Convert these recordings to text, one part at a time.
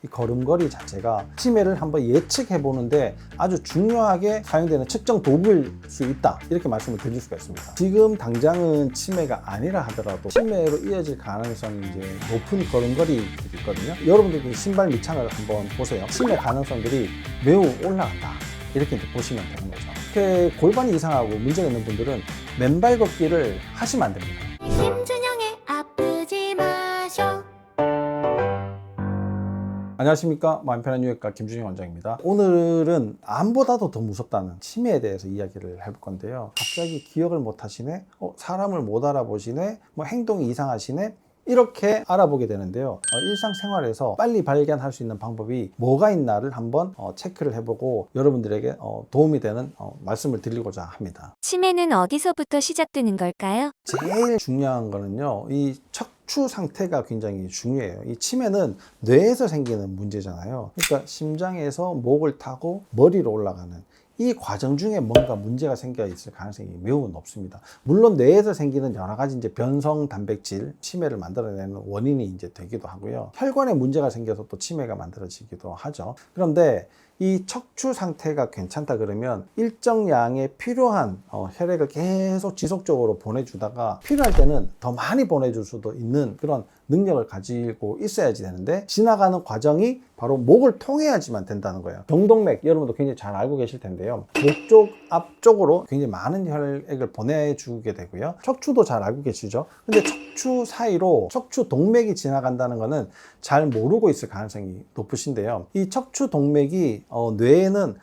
이 걸음걸이 자체가 치매를 한번 예측해 보는데 아주 중요하게 사용되는 측정 도구일 수 있다, 이렇게 말씀을 드릴 수가 있습니다. 지금 당장은 치매가 아니라 하더라도 치매로 이어질 가능성이 이제 높은 걸음걸이들이 있거든요. 여러분들이 신발 밑창을 한번 보세요. 치매 가능성들이 매우 올라간다, 이렇게 이제 보시면 되는 거죠. 이렇게 골반이 이상하고 문제가 있는 분들은 맨발 걷기를 하시면 안 됩니다. 심준영의 아프지 마쇼. 안녕하십니까, 마음 편한 유형외과 김준영 원장입니다. 오늘은 암보다도 더 무섭다는 치매에 대해서 이야기를 해볼 건데요. 갑자기 기억을 못 하시네, 사람을 못 알아보시네, 뭐 행동이 이상하시네, 이렇게 알아보게 되는데요. 일상생활에서 빨리 발견할 수 있는 방법이 뭐가 있나를 한번 체크를 해보고 여러분들에게 도움이 되는 말씀을 드리고자 합니다. 치매는 어디서부터 시작되는 걸까요? 제일 중요한 거는요, 이 척추 상태가 굉장히 중요해요. 이 치매는 뇌에서 생기는 문제잖아요. 그러니까 심장에서 목을 타고 머리로 올라가는 이 과정 중에 뭔가 문제가 생겨 있을 가능성이 매우 높습니다. 물론 뇌에서 생기는 여러 가지 이제 변성 단백질, 치매를 만들어내는 원인이 이제 되기도 하고요. 혈관에 문제가 생겨서 또 치매가 만들어지기도 하죠. 그런데 이 척추 상태가 괜찮다 그러면 일정 양의 필요한 혈액을 계속 지속적으로 보내주다가 필요할 때는 더 많이 보내줄 수도 있는 그런 능력을 가지고 있어야지 되는데, 지나가는 과정이 바로 목을 통해야지만 된다는 거예요. 경동맥, 여러분도 굉장히 잘 알고 계실 텐데요. 목 쪽 앞쪽으로 굉장히 많은 혈액을 보내주게 되고요. 척추도 잘 알고 계시죠? 근데 척추 사이로 척추 동맥이 지나간다는 거는 잘 모르고 있을 가능성이 높으신데요. 이 척추 동맥이 뇌에는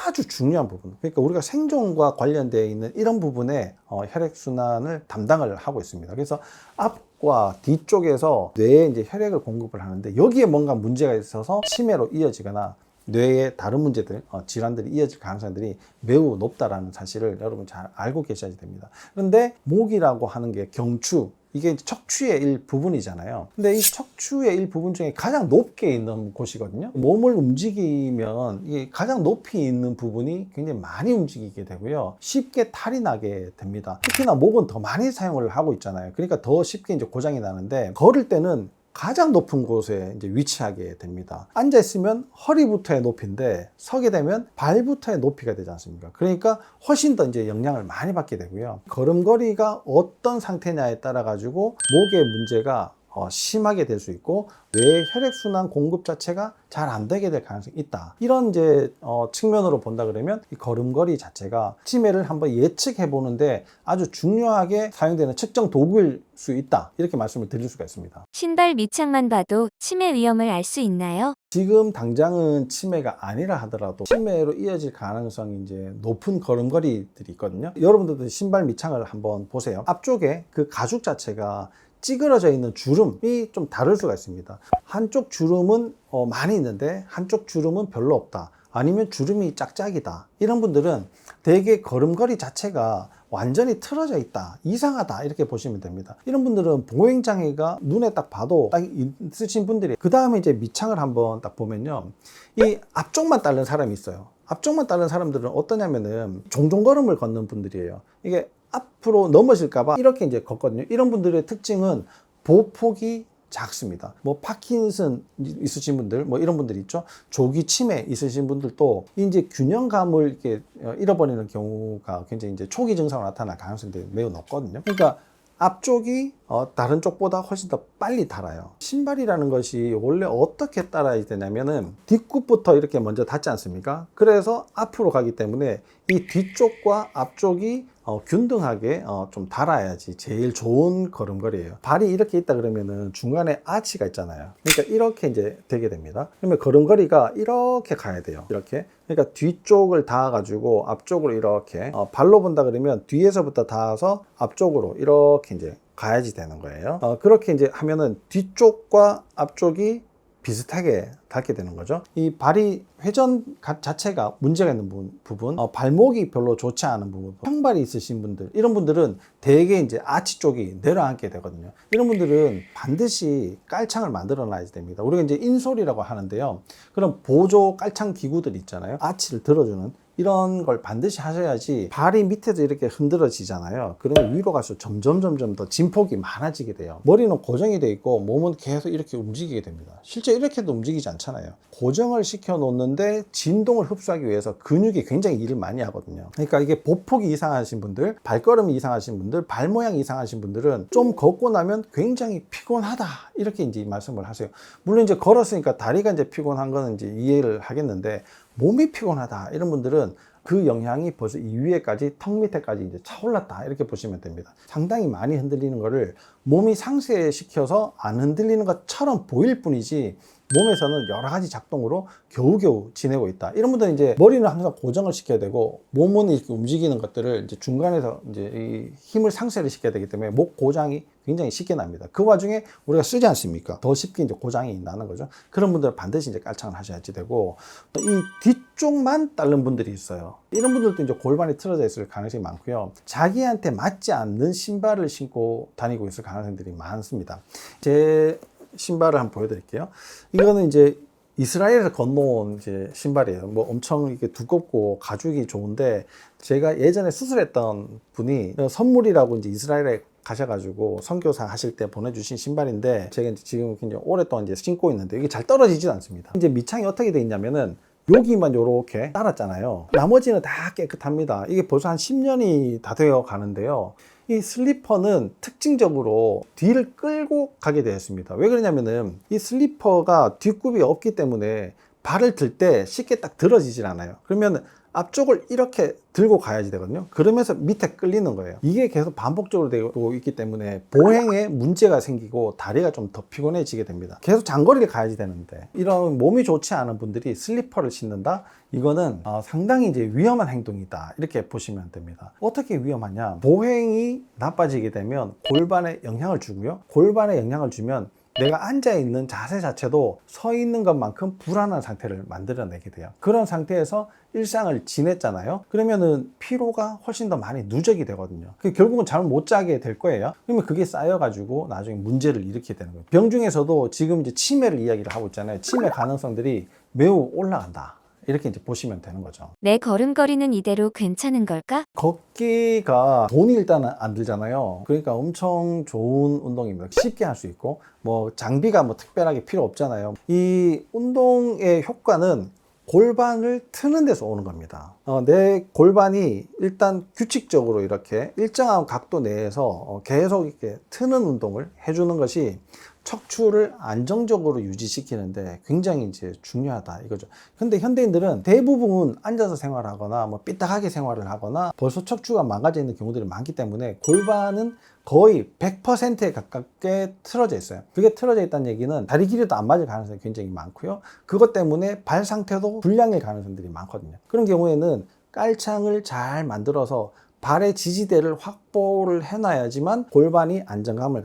아주 중요한 부분, 그러니까 우리가 생존과 관련되어 있는 이런 부분에 혈액순환을 담당을 하고 있습니다. 그래서 앞과 뒤쪽에서 뇌에 이제 혈액을 공급을 하는데, 여기에 뭔가 문제가 있어서 치매로 이어지거나 뇌의 다른 문제들, 질환들이 이어질 가능성들이 매우 높다라는 사실을 여러분 잘 알고 계셔야 됩니다. 그런데 목이라고 하는 게 경추, 이게 척추의 일부분이잖아요. 근데 이 척추의 일부분 중에 가장 높게 있는 곳이거든요. 몸을 움직이면 이게 가장 높이 있는 부분이 굉장히 많이 움직이게 되고요. 쉽게 탈이 나게 됩니다. 특히나 목은 더 많이 사용을 하고 있잖아요. 그러니까 더 쉽게 이제 고장이 나는데, 걸을 때는 가장 높은 곳에 이제 위치하게 됩니다. 앉아 있으면 허리부터의 높이인데 서게 되면 발부터의 높이가 되지 않습니까? 그러니까 훨씬 더 이제 영향을 많이 받게 되고요. 걸음걸이가 어떤 상태냐에 따라 가지고 목의 문제가 심하게 될 수 있고 뇌의 혈액순환 공급 자체가 잘 안 되게 될 가능성이 있다. 이런 이제 측면으로 본다 그러면 이 걸음걸이 자체가 치매를 한번 예측해 보는데 아주 중요하게 사용되는 측정 도구일 수 있다, 이렇게 말씀을 드릴 수가 있습니다. 신발 밑창만 봐도 치매 위험을 알 수 있나요? 지금 당장은 치매가 아니라 하더라도 치매로 이어질 가능성이 이제 높은 걸음걸이들이 있거든요. 여러분들도 신발 밑창을 한번 보세요. 앞쪽에 그 가죽 자체가 찌그러져 있는 주름이 좀 다를 수가 있습니다. 한쪽 주름은 많이 있는데 한쪽 주름은 별로 없다, 아니면 주름이 짝짝이다, 이런 분들은 대개 걸음걸이 자체가 완전히 틀어져 있다, 이상하다, 이렇게 보시면 됩니다. 이런 분들은 보행장애가 눈에 딱 봐도 딱 있으신 분들이, 그 다음에 이제 밑창을 한번 딱 보면요, 이 앞쪽만 따른 사람이 있어요. 앞쪽만 따른 사람들은 어떠냐면은 종종 걸음을 걷는 분들이에요. 이게 앞으로 넘어질까봐 이렇게 이제 걷거든요. 이런 분들의 특징은 보폭이 작습니다. 뭐 파킨슨 있으신 분들, 뭐 이런 분들 있죠. 조기 치매 있으신 분들도 이제 균형감을 이렇게 잃어버리는 경우가 굉장히 이제 초기 증상으로 나타날 가능성이 매우 높거든요. 그러니까 앞쪽이 다른 쪽보다 훨씬 더 빨리 닳아요. 신발이라는 것이 원래 어떻게 따라야 되냐면은 뒷굽부터 이렇게 먼저 닿지 않습니까? 그래서 앞으로 가기 때문에 이 뒤쪽과 앞쪽이 균등하게 좀 닳아야지 제일 좋은 걸음걸이에요. 발이 이렇게 있다 그러면은 중간에 아치가 있잖아요. 그러니까 이렇게 이제 되게 됩니다. 그러면 걸음걸이가 이렇게 가야 돼요. 이렇게. 그러니까 뒤쪽을 닿아가지고 앞쪽으로 이렇게 발로 본다 그러면 뒤에서부터 닿아서 앞쪽으로 이렇게 이제 가야지 되는 거예요. 그렇게 이제 하면은 뒤쪽과 앞쪽이 비슷하게 닿게 되는 거죠. 이 발이 회전 자체가 문제가 있는 부분, 발목이 별로 좋지 않은 부분, 평발이 있으신 분들, 이런 분들은 대개 이제 아치 쪽이 내려앉게 되거든요. 이런 분들은 반드시 깔창을 만들어 놔야 됩니다. 우리가 이제 인솔이라고 하는데요. 그런 보조 깔창 기구들 있잖아요. 아치를 들어주는 이런 걸 반드시 하셔야지 발이 밑에서 이렇게 흔들어지잖아요. 그러면 위로 갈수록 점점 더 진폭이 많아지게 돼요. 머리는 고정이 돼 있고 몸은 계속 이렇게 움직이게 됩니다. 실제 이렇게도 움직이지 않잖아요. 고정을 시켜 놓는데 진동을 흡수하기 위해서 근육이 굉장히 일을 많이 하거든요. 그러니까 이게 보폭이 이상하신 분들, 발걸음이 이상하신 분들, 발 모양이 이상하신 분들은 좀 걷고 나면 굉장히 피곤하다 이렇게 이제 말씀을 하세요. 물론 이제 걸었으니까 다리가 이제 피곤한 거는 이제 이해를 하겠는데, 몸이 피곤하다 이런 분들은 그 영향이 벌써 이 위에까지, 턱 밑에까지 이제 차올랐다 이렇게 보시면 됩니다. 상당히 많이 흔들리는 거를 몸이 상쇄시켜서 안 흔들리는 것처럼 보일 뿐이지 몸에서는 여러 가지 작동으로 겨우겨우 지내고 있다. 이런 분들은 이제 머리는 항상 고정을 시켜야 되고 몸은 이렇게 움직이는 것들을 이제 중간에서 이제 이 힘을 상쇄를 시켜야 되기 때문에 목 고장이 굉장히 쉽게 납니다. 그 와중에 우리가 쓰지 않습니까? 더 쉽게 이제 고장이 나는 거죠. 그런 분들은 반드시 이제 깔창을 하셔야지 되고, 이 뒤쪽만 따른 분들이 있어요. 이런 분들도 이제 골반이 틀어져 있을 가능성이 많고요. 자기한테 맞지 않는 신발을 신고 다니고 있을 가능성들이 많습니다. 제 신발을 한번 보여드릴게요. 이거는 이제 이스라엘에서 건너온 이제 신발이에요. 뭐 엄청 이렇게 두껍고 가죽이 좋은데, 제가 예전에 수술했던 분이 선물이라고 이제 이스라엘에 가셔가지고 선교사 하실 때 보내주신 신발인데, 제가 이제 지금 굉장히 오랫동안 이제 신고 있는데 이게 잘 떨어지지 않습니다. 이제 밑창이 어떻게 돼 있냐면은 여기만 요렇게 따랐잖아요. 나머지는 다 깨끗합니다. 이게 벌써 한 10년이 다 되어 가는데요. 이 슬리퍼는 특징적으로 뒤를 끌고 가게 되어 있습니다. 왜 그러냐면은 이 슬리퍼가 뒷굽이 없기 때문에 발을 들 때 쉽게 딱 들어지질 않아요. 그러면 앞쪽을 이렇게 들고 가야지 되거든요. 그러면서 밑에 끌리는 거예요. 이게 계속 반복적으로 되고 있기 때문에 보행에 문제가 생기고 다리가 좀 더 피곤해지게 됩니다. 계속 장거리를 가야지 되는데, 이런 몸이 좋지 않은 분들이 슬리퍼를 신는다? 이거는 상당히 이제 위험한 행동이다 이렇게 보시면 됩니다. 어떻게 위험하냐? 보행이 나빠지게 되면 골반에 영향을 주고요. 골반에 영향을 주면 내가 앉아있는 자세 자체도 서 있는 것만큼 불안한 상태를 만들어내게 돼요. 그런 상태에서 일상을 지냈잖아요. 그러면은 피로가 훨씬 더 많이 누적이 되거든요. 결국은 잠을 못 자게 될 거예요. 그러면 그게 쌓여가지고 나중에 문제를 일으키게 되는 거예요. 병 중에서도 지금 이제 치매를 이야기를 하고 있잖아요. 치매 가능성들이 매우 올라간다. 이렇게 이제 보시면 되는 거죠. 내 걸음걸이는 이대로 괜찮은 걸까? 걷기가 돈이 일단은 안 들잖아요. 그러니까 엄청 좋은 운동입니다. 쉽게 할 수 있고, 뭐 장비가 뭐 특별하게 필요 없잖아요. 이 운동의 효과는 골반을 트는 데서 오는 겁니다. 내 골반이 일단 규칙적으로 이렇게 일정한 각도 내에서 계속 이렇게 트는 운동을 해주는 것이 척추를 안정적으로 유지시키는데 굉장히 이제 중요하다 이거죠. 근데 현대인들은 대부분 앉아서 생활하거나 뭐 삐딱하게 생활을 하거나 벌써 척추가 망가져 있는 경우들이 많기 때문에 골반은 거의 100%에 가깝게 틀어져 있어요. 그게 틀어져 있다는 얘기는 다리 길이도 안 맞을 가능성이 굉장히 많고요. 그것 때문에 발 상태도 불량일 가능성들이 많거든요. 그런 경우에는 깔창을 잘 만들어서 발의 지지대를 확보를 해놔야지만 골반이 안정감을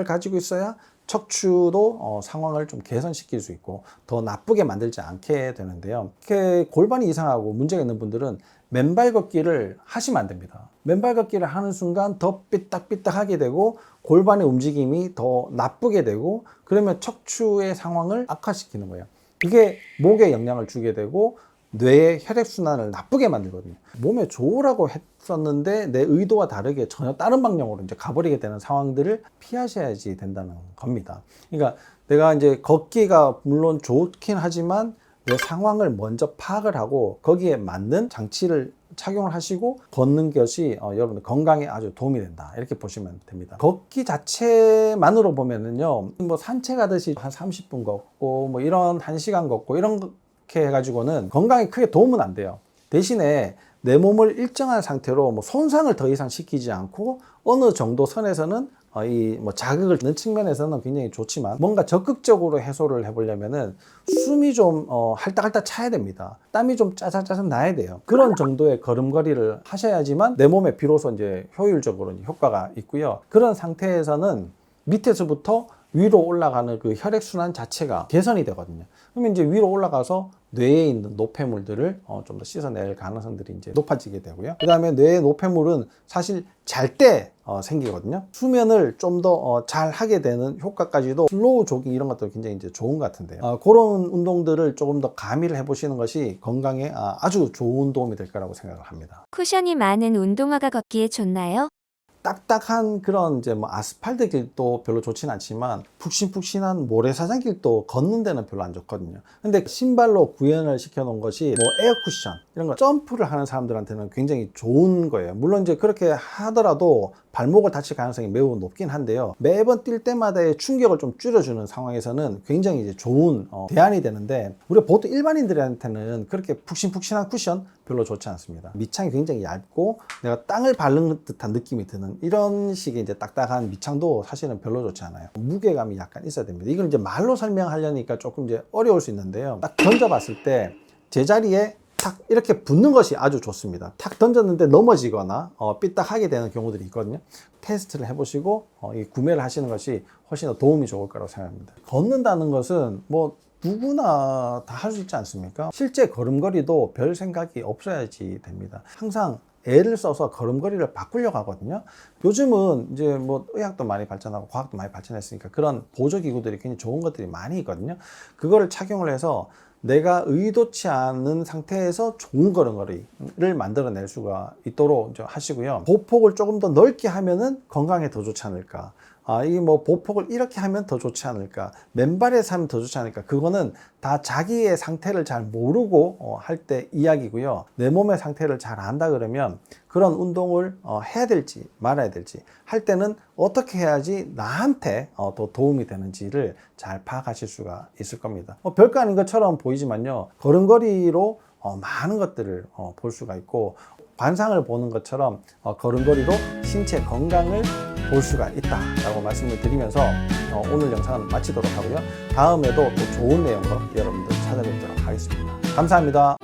가지고 있어야 척추도 상황을 좀 개선시킬 수 있고 더 나쁘게 만들지 않게 되는데요. 이렇게 골반이 이상하고 문제가 있는 분들은 맨발 걷기를 하시면 안 됩니다. 맨발 걷기를 하는 순간 더 삐딱삐딱하게 되고 골반의 움직임이 더 나쁘게 되고, 그러면 척추의 상황을 악화시키는 거예요. 이게 목에 영향을 주게 되고 뇌의 혈액순환을 나쁘게 만들거든요. 몸에 좋으라고 했었는데 내 의도와 다르게 전혀 다른 방향으로 이제 가버리게 되는 상황들을 피하셔야지 된다는 겁니다. 그러니까 내가 이제 걷기가 물론 좋긴 하지만 내 상황을 먼저 파악을 하고 거기에 맞는 장치를 착용을 하시고 걷는 것이 여러분들 건강에 아주 도움이 된다 이렇게 보시면 됩니다. 걷기 자체만으로 보면은요, 뭐 산책하듯이 한 30분 걷고 뭐 이런 1시간 걷고 이런 이렇게 해가지고는 건강에 크게 도움은 안 돼요. 대신에 내 몸을 일정한 상태로 뭐 손상을 더 이상 시키지 않고 어느 정도 선에서는 이 뭐 자극을 주는 측면에서는 굉장히 좋지만, 뭔가 적극적으로 해소를 해보려면은 숨이 좀 할딱할딱 차야 됩니다. 땀이 좀 짜잘짜잘 나야 돼요. 그런 정도의 걸음걸이를 하셔야지만 내 몸에 비로소 이제 효율적으로 효과가 있고요. 그런 상태에서는 밑에서부터 위로 올라가는 그 혈액순환 자체가 개선이 되거든요. 그러면 이제 위로 올라가서 뇌에 있는 노폐물들을 좀 더 씻어낼 가능성들이 이제 높아지게 되고요. 그 다음에 뇌의 노폐물은 사실 잘 때 생기거든요. 수면을 좀 더 잘 하게 되는 효과까지도 슬로우 조깅 이런 것도 굉장히 이제 좋은 것 같은데요. 그런 운동들을 조금 더 가미를 해보시는 것이 건강에 아주 좋은 도움이 될 거라고 생각을 합니다. 쿠션이 많은 운동화가 걷기에 좋나요? 딱딱한 그런 이제 뭐 아스팔트 길도 별로 좋진 않지만 푹신푹신한 모래사장 길도 걷는 데는 별로 안 좋거든요. 근데 신발로 구현을 시켜 놓은 것이 뭐 에어 쿠션 이런 거 점프를 하는 사람들한테는 굉장히 좋은 거예요. 물론 이제 그렇게 하더라도 발목을 다칠 가능성이 매우 높긴 한데요. 매번 뛸 때마다의 충격을 좀 줄여주는 상황에서는 굉장히 이제 좋은 대안이 되는데, 우리가 보통 일반인들한테는 그렇게 푹신푹신한 쿠션 별로 좋지 않습니다. 밑창이 굉장히 얇고 내가 땅을 밟는 듯한 느낌이 드는 이런 식의 이제 딱딱한 밑창도 사실은 별로 좋지 않아요. 무게감이 약간 있어야 됩니다. 이걸 이제 말로 설명하려니까 조금 이제 어려울 수 있는데요. 딱 던져봤을 때 제자리에 탁 이렇게 붙는 것이 아주 좋습니다. 탁 던졌는데 넘어지거나 삐딱하게 되는 경우들이 있거든요. 테스트를 해보시고 이 구매를 하시는 것이 훨씬 더 도움이 좋을 거라고 생각합니다. 걷는다는 것은 뭐 누구나 다 할 수 있지 않습니까? 실제 걸음걸이도 별 생각이 없어야지 됩니다. 항상 애를 써서 걸음걸이를 바꾸려고 하거든요. 요즘은 이제 뭐 의학도 많이 발전하고 과학도 많이 발전했으니까 그런 보조기구들이 굉장히 좋은 것들이 많이 있거든요. 그거를 착용을 해서 내가 의도치 않은 상태에서 좋은 걸음걸이를 만들어낼 수가 있도록 이제 하시고요. 보폭을 조금 더 넓게 하면은 건강에 더 좋지 않을까. 이 뭐 보폭을 이렇게 하면 더 좋지 않을까, 맨발에서 하면 더 좋지 않을까, 그거는 다 자기의 상태를 잘 모르고 할 때 이야기고요. 내 몸의 상태를 잘 안다 그러면 그런 운동을 해야 될지 말아야 될지 할 때는 어떻게 해야지 나한테 더 도움이 되는지를 잘 파악하실 수가 있을 겁니다. 별거 아닌 것처럼 보이지만요, 걸음걸이로 많은 것들을 볼 수가 있고, 관상을 보는 것처럼 걸음걸이로 신체 건강을 볼 수가 있다라고 말씀을 드리면서 오늘 영상은 마치도록 하고요. 다음에도 또 좋은 내용으로 여러분들 찾아뵙도록 하겠습니다. 감사합니다.